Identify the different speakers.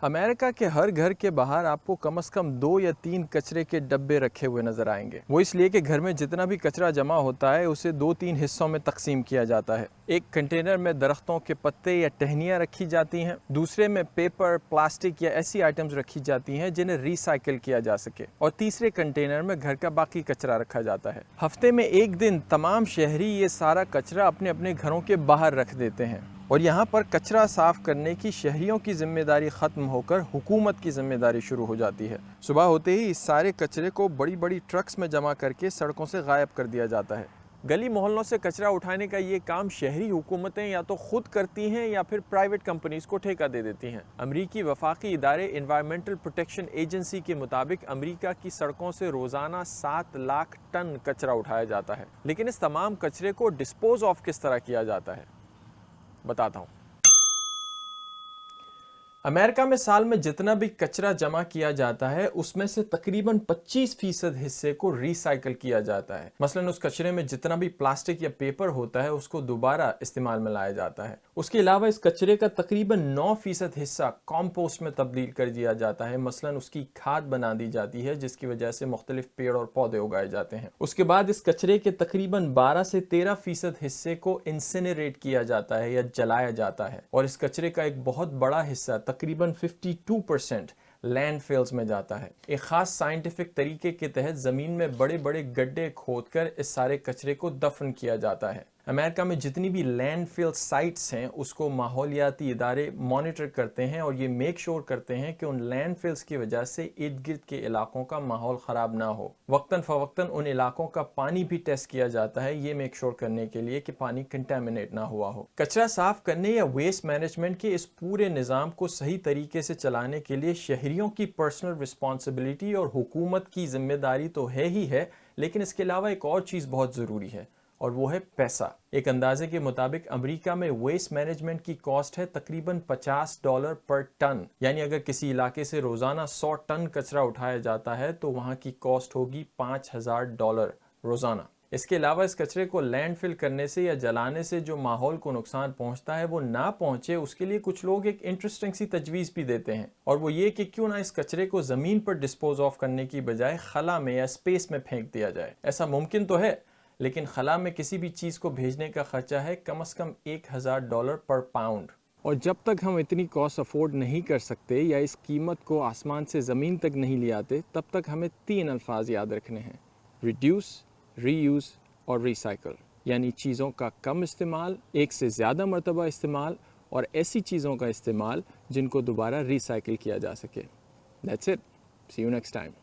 Speaker 1: امریکہ کے ہر گھر کے باہر آپ کو کم از کم 2 یا 3 کچرے کے ڈبے رکھے ہوئے نظر آئیں گے۔ وہ اس لیے کہ گھر میں جتنا بھی کچرا جمع ہوتا ہے اسے 2-3 حصوں میں تقسیم کیا جاتا ہے۔ ایک کنٹینر میں درختوں کے پتے یا ٹہنیاں رکھی جاتی ہیں، دوسرے میں پیپر، پلاسٹک یا ایسی آئٹمز رکھی جاتی ہیں جنہیں ری سائیکل کیا جا سکے، اور تیسرے کنٹینر میں گھر کا باقی کچرا رکھا جاتا ہے۔ ہفتے میں ایک دن تمام شہری یہ سارا کچرا اپنے اپنے گھروں کے باہر رکھ دیتے ہیں، اور یہاں پر کچرا صاف کرنے کی شہریوں کی ذمہ داری ختم ہو کر حکومت کی ذمہ داری شروع ہو جاتی ہے۔ صبح ہوتے ہی اس سارے کچرے کو بڑی بڑی ٹرکس میں جمع کر کے سڑکوں سے غائب کر دیا جاتا ہے۔ گلی محلوں سے کچرا اٹھانے کا یہ کام شہری حکومتیں یا تو خود کرتی ہیں یا پھر پرائیویٹ کمپنیز کو ٹھیکہ دے دیتی ہیں۔ امریکی وفاقی ادارے انوائرمنٹل پروٹیکشن ایجنسی کے مطابق امریکہ کی سڑکوں سے روزانہ 7 لاکھ ٹن کچرا اٹھایا جاتا ہے، لیکن اس تمام کچرے کو ڈسپوز آف کس طرح کیا جاتا ہے، بتاتا ہوں۔ امریکہ میں سال میں جتنا بھی کچرا جمع کیا جاتا ہے اس میں سے تقریباً 25% حصے کو ری سائیکل کیا جاتا ہے۔ مثلاً اس کچرے میں جتنا بھی پلاسٹک یا پیپر ہوتا ہے اس کو دوبارہ استعمال میں لایا جاتا ہے۔ اس کے علاوہ اس کچرے کا تقریباً 9% حصہ کمپوسٹ میں تبدیل کر دیا جاتا ہے، مثلاً اس کی کھاد بنا دی جاتی ہے جس کی وجہ سے مختلف پیڑ اور پودے اگائے جاتے ہیں۔ اس کے بعد اس کچرے کے تقریباً 12 سے 13% حصے کو انسینریٹ کیا جاتا ہے یا جلایا جاتا ہے، اور اس کچرے کا ایک بہت بڑا حصہ تقریباً 52% لینڈ فیلز میں جاتا ہے۔ ایک خاص سائنٹیفک طریقے کے تحت زمین میں بڑے بڑے گڈھے کھود کر اس سارے کچرے کو دفن کیا جاتا ہے۔ امریکہ میں جتنی بھی لینڈ فیل سائٹس ہیں اس کو ماحولیاتی ادارے مانیٹر کرتے ہیں اور یہ میک شور کرتے ہیں کہ ان لینڈ فیلز کی وجہ سے ارد گرد کے علاقوں کا ماحول خراب نہ ہو۔ وقتاً فوقتاً ان علاقوں کا پانی بھی ٹیسٹ کیا جاتا ہے، یہ میک شور کرنے کے لیے کہ پانی کنٹامینیٹ نہ ہوا ہو۔ کچرا صاف کرنے یا ویسٹ مینجمنٹ کے اس پورے نظام کو صحیح طریقے سے چلانے کے لیے شہریوں کی پرسنل رسپانسبلٹی اور حکومت کی ذمہ داری تو ہے ہی ہے، لیکن اس کے علاوہ ایک اور چیز بہت ضروری ہے، اور وہ ہے پیسہ۔ ایک اندازے کے مطابق امریکہ میں ویسٹ مینجمنٹ کی کاسٹ ہے تقریباً $50 پر ٹن، یعنی اگر کسی علاقے سے روزانہ 100 ٹن کچرا اٹھایا جاتا ہے تو وہاں کی کاسٹ ہوگی $5000 روزانہ۔ اس کے علاوہ اس کچرے کو لینڈ فل کرنے سے یا جلانے سے جو ماحول کو نقصان پہنچتا ہے وہ نہ پہنچے، اس کے لیے کچھ لوگ ایک انٹرسٹنگ سی تجویز بھی دیتے ہیں، اور وہ یہ کہ کیوں نہ اس کچرے کو زمین پر ڈسپوز آف کرنے کی بجائے خلا میں یا اسپیس میں پھینک دیا جائے۔ ایسا ممکن تو ہے، لیکن خلا میں کسی بھی چیز کو بھیجنے کا خرچہ ہے کم از کم $1000 پر پاؤنڈ، اور جب تک ہم اتنی کاسٹ افورڈ نہیں کر سکتے یا اس قیمت کو آسمان سے زمین تک نہیں لے آتے، تب تک ہمیں 3 الفاظ یاد رکھنے ہیں: ریڈیوس، ری یوز اور ری سائیکل، یعنی چیزوں کا کم استعمال، ایک سے زیادہ مرتبہ استعمال، اور ایسی چیزوں کا استعمال جن کو دوبارہ ری سائیکل کیا جا سکے۔ That's it. See you next time.